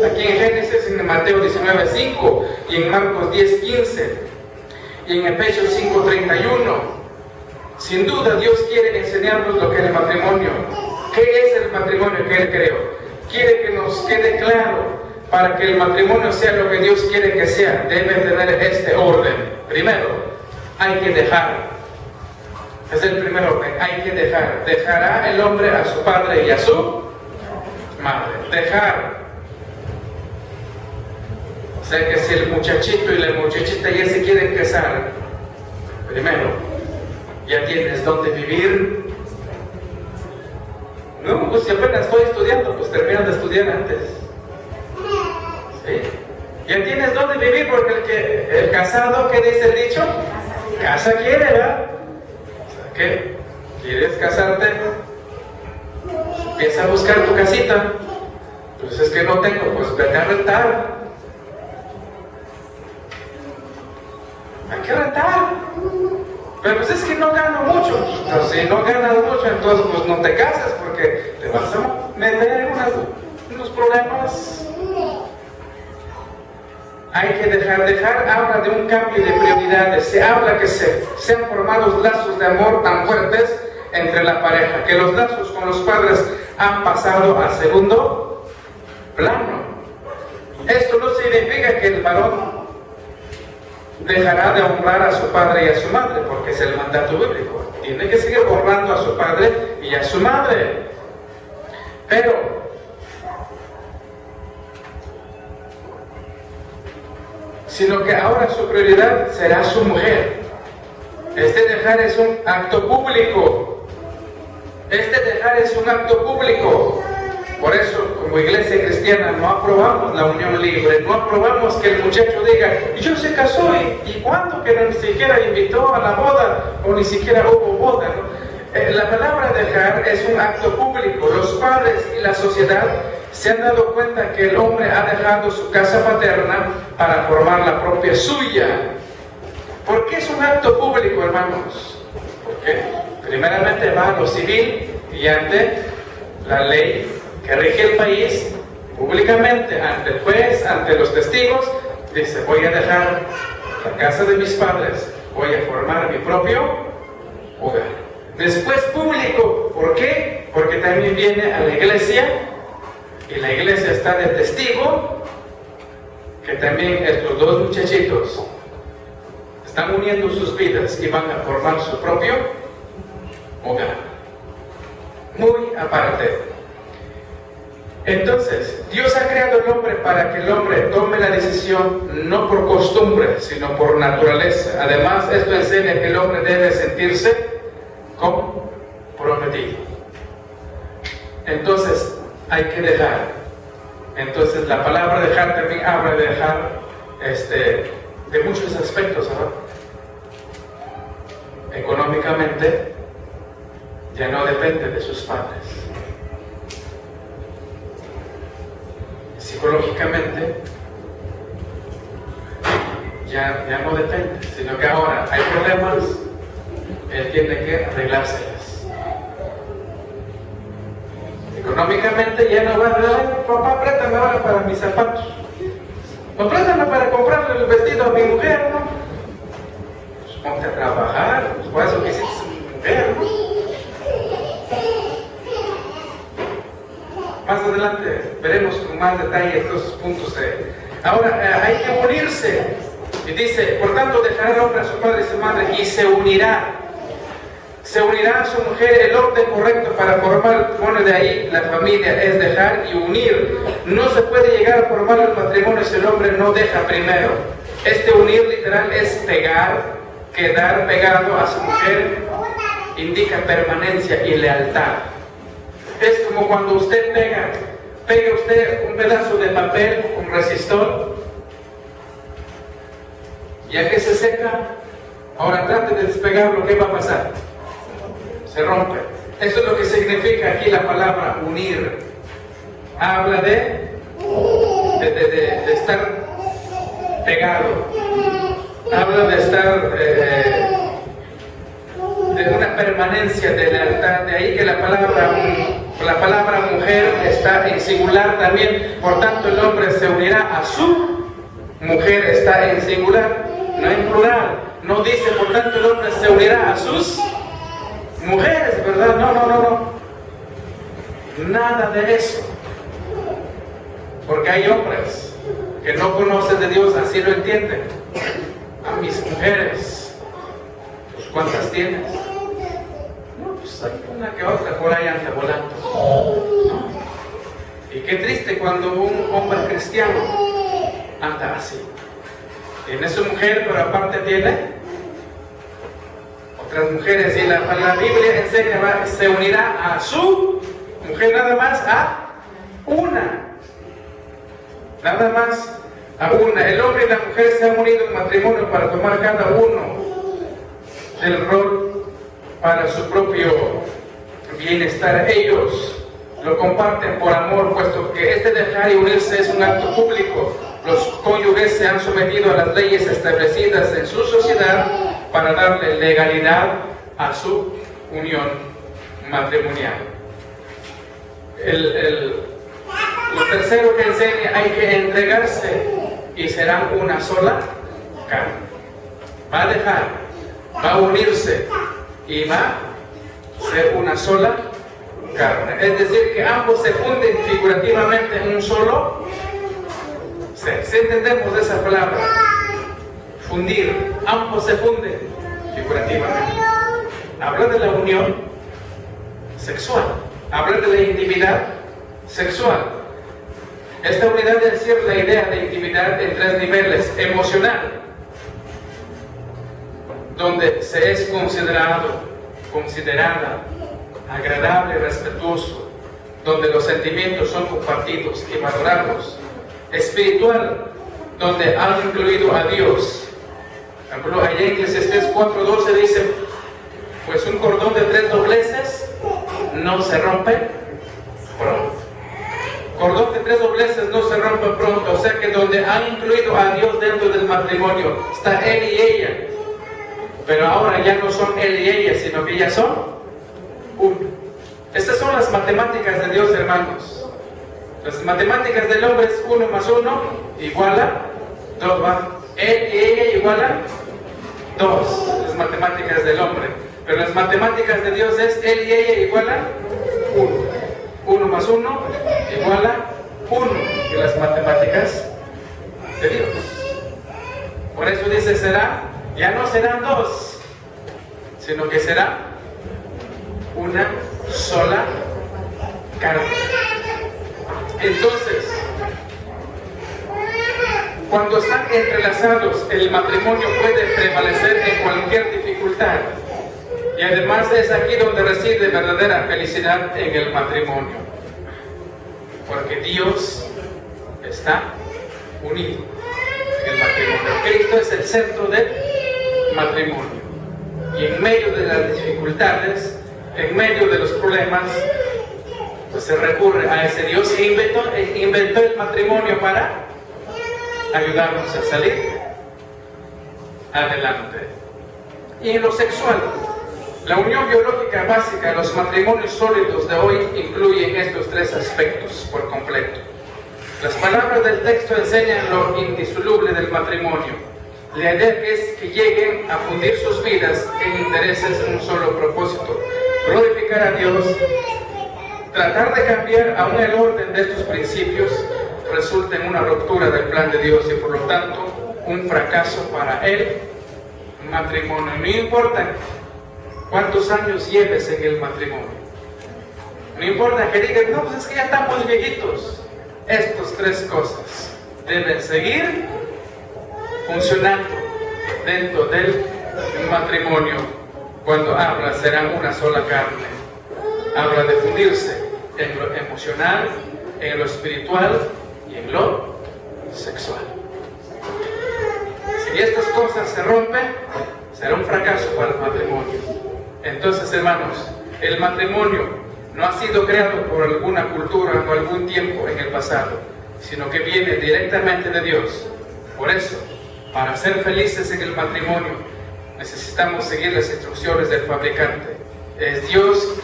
Aquí en Génesis, en Mateo 19:5 y en Marcos 10:15 y en Efesios 5:31. Sin duda Dios quiere enseñarnos lo que es el matrimonio. ¿Qué es el matrimonio que Él creó? Quiere que nos quede claro. Para que el matrimonio sea lo que Dios quiere que sea, debe tener este orden. Primero, hay que dejar. Es el primer orden, hay que dejar. Dejará el hombre a su padre y a su madre. Dejar. O sea que si el muchachito y la muchachita ya se quieren casar, primero, ya tienes dónde vivir. No, pues si apenas estoy estudiando, pues terminas de estudiar antes. ¿Sí? Ya tienes dónde vivir, porque el casado, ¿qué dice el dicho? Casa quiere, ¿verdad? O sea, ¿qué? ¿Quieres casarte? Empieza a buscar tu casita. Pues es que no tengo, pues vete a rentar. Hay que rentar. Pero pues es que no gano mucho. Pero si no ganas mucho, entonces pues no te casas, porque te vas a meter en unos problemas. Hay que dejar habla de un cambio de prioridades. Se habla que se han formado lazos de amor tan fuertes entre la pareja, que los lazos con los padres han pasado a segundo plano. Esto no significa que el varón dejará de honrar a su padre y a su madre, porque es el mandato bíblico. Tiene que seguir honrando a su padre y a su madre. Pero sino que ahora su prioridad será su mujer. Este dejar es un acto público. Este dejar es un acto público. Por eso, como iglesia cristiana, no aprobamos la unión libre, no aprobamos que el muchacho diga, yo se casó y cuándo, que ni siquiera invitó a la boda, o ni siquiera hubo boda, ¿no? La palabra dejar es un acto público. Los padres y la sociedad se han dado cuenta que el hombre ha dejado su casa paterna para formar la propia suya. ¿Por qué es un acto público, hermanos? Porque primeramente va a lo civil y ante la ley que rige el país, públicamente, ante el juez, ante los testigos, dice, voy a dejar la casa de mis padres, voy a formar mi propio hogar. Después público, ¿por qué? Porque también viene a la iglesia, y la iglesia está de testigo, que también estos dos muchachitos están uniendo sus vidas y van a formar su propio hogar. Muy aparte. Entonces, Dios ha creado al hombre para que el hombre tome la decisión no por costumbre, sino por naturaleza. Además, esto enseña que el hombre debe sentirse comprometido. Entonces, hay que dejar. Entonces, la palabra dejar también habla de dejar de muchos aspectos, ¿verdad? Económicamente, ya no depende de sus padres. Psicológicamente, ya no depende, sino que ahora hay problemas, él tiene que arreglárselas. Económicamente ya no va a decir, papá, préstame ahora para mis zapatos, o préstame para comprarle el vestido a mi mujer, ¿no? ponte a trabajar, pues por eso que hiciste mujer. Más adelante veremos con más detalle estos puntos. Ahora, hay que unirse. Y dice, por tanto, dejará el hombre a su padre y su madre y se unirá. Se unirá a su mujer. El orden correcto para formar, bueno, de ahí la familia es dejar y unir. No se puede llegar a formar el matrimonio si el hombre no deja primero. Este unir literal es pegar, quedar pegado a su mujer, indica permanencia y lealtad. Es como cuando usted pega usted un pedazo de papel con resistor, ya que se seca, ahora trate de despegarlo, ¿qué va a pasar? Se rompe. Eso es lo que significa aquí la palabra unir. Habla de estar pegado, habla de estar de una permanencia de lealtad. De ahí que la palabra mujer está en singular también. Por tanto, el hombre se unirá a su mujer, está en singular, no en plural. No dice, por tanto, el hombre se unirá a sus mujeres, ¿verdad? No. Nada de eso. Porque hay hombres que no conocen de Dios, así lo entienden. A mis mujeres, pues ¿cuántas tienes? No, pues hay una que otra por ahí anda volando. ¿No? Y qué triste cuando un hombre cristiano anda así. Tiene su mujer, pero aparte tiene otras mujeres. Y la Biblia enseña, se unirá a su mujer, nada más a una. Nada más a una. El hombre y la mujer se han unido en matrimonio para tomar cada uno el rol para su propio bienestar. Ellos lo comparten por amor, puesto que este dejar y unirse es un acto público. Los cónyuges se han sometido a las leyes establecidas en su sociedad para darle legalidad a su unión matrimonial. Lo tercero que enseña, hay que entregarse y serán una sola carne. Va a dejar, va a unirse y va a ser una sola carne. Es decir, que ambos se funden figurativamente en un solo ser. Si entendemos esa palabra, fundir, ambos se funden figurativamente. Habla de la unión sexual, habla de la intimidad sexual. Esta unidad es decir, la idea de intimidad en tres niveles: emocional, donde se es considerada, agradable y respetuoso, donde los sentimientos son compartidos y valorados; espiritual, donde han incluido a Dios. Por ejemplo, allá en Eclesiastés 4:12 dice, pues un cordón de 3 dobleces no se rompe pronto. Cordón de 3 dobleces no se rompe pronto. O sea que donde han incluido a Dios dentro del matrimonio, está él y ella. Pero ahora ya no son él y ella, sino que ya son uno. Estas son las matemáticas de Dios, hermanos. Las matemáticas del hombre es 1 más 1 igual a 2. Él y ella igual a 2. Las matemáticas del hombre. Pero las matemáticas de Dios es él y ella igual a 1. 1 más 1 igual a 1. Y las matemáticas de Dios. Por eso dice, ya no serán 2, sino que será una sola carne. Entonces, cuando están entrelazados, el matrimonio puede prevalecer en cualquier dificultad. Y además es aquí donde reside verdadera felicidad en el matrimonio. Porque Dios está unido en el matrimonio. Cristo es el centro del matrimonio. Y en medio de las dificultades, en medio de los problemas, pues se recurre a ese Dios que inventó el matrimonio para ayudarnos a salir adelante. Y en lo sexual, la unión biológica básica, los matrimonios sólidos de hoy incluyen estos 3 aspectos por completo. Las palabras del texto enseñan lo indisoluble del matrimonio: La idea es que lleguen a fundir sus vidas en intereses en un solo propósito: glorificar a Dios. Tratar de cambiar aún el orden de estos principios resulta en una ruptura del plan de Dios y por lo tanto un fracaso para el matrimonio. No importa cuántos años lleves en el matrimonio, no importa que digan, no, pues es que ya estamos viejitos. Estas tres cosas deben seguir funcionando dentro del matrimonio. Cuando habla, serán una sola carne. Habla de fundirse en lo emocional, en lo espiritual y en lo sexual. Si estas cosas se rompen, será un fracaso para el matrimonio. Entonces, hermanos, el matrimonio no ha sido creado por alguna cultura o algún tiempo en el pasado, sino que viene directamente de Dios. Por eso, para ser felices en el matrimonio, necesitamos seguir las instrucciones del fabricante. Es Dios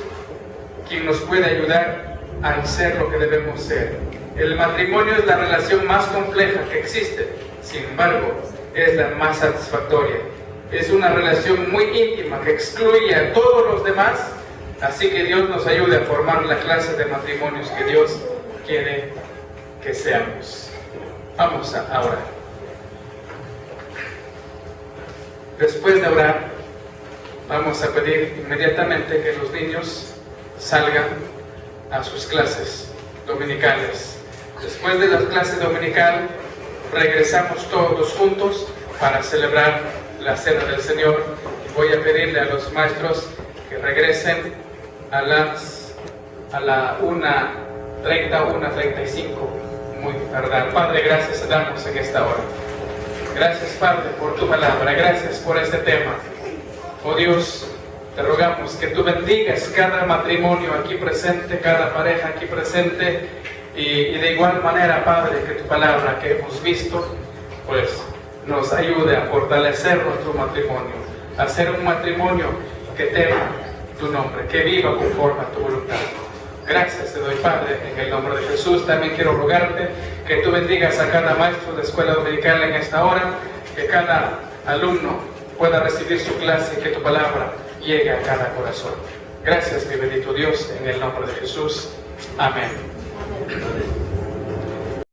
quien nos puede ayudar a ser lo que debemos ser. El matrimonio es la relación más compleja que existe, sin embargo, es la más satisfactoria. Es una relación muy íntima que excluye a todos los demás, así que Dios nos ayude a formar la clase de matrimonios que Dios quiere que seamos. Vamos a orar. Después de orar, vamos a pedir inmediatamente que los niños salgan a sus clases dominicales. Después de la clase dominical, regresamos todos juntos para celebrar la Cena del Señor. Voy a pedirle a los maestros que regresen a la 1:30, 1:35, muy tardar. Padre, gracias te damos en esta hora. Gracias, Padre, por tu palabra. Gracias por este tema. Oh Dios, te rogamos que tú bendigas cada matrimonio aquí presente, cada pareja aquí presente, y de igual manera, Padre, que tu palabra que hemos visto, pues nos ayude a fortalecer nuestro matrimonio, a ser un matrimonio que tema tu nombre, que viva conforme a tu voluntad. Gracias te doy, Padre, en el nombre de Jesús. También quiero rogarte que tú bendigas a cada maestro de escuela dominical en esta hora, que cada alumno pueda recibir su clase y que tu palabra llegue a cada corazón. Gracias, mi bendito Dios, en el nombre de Jesús. Amén.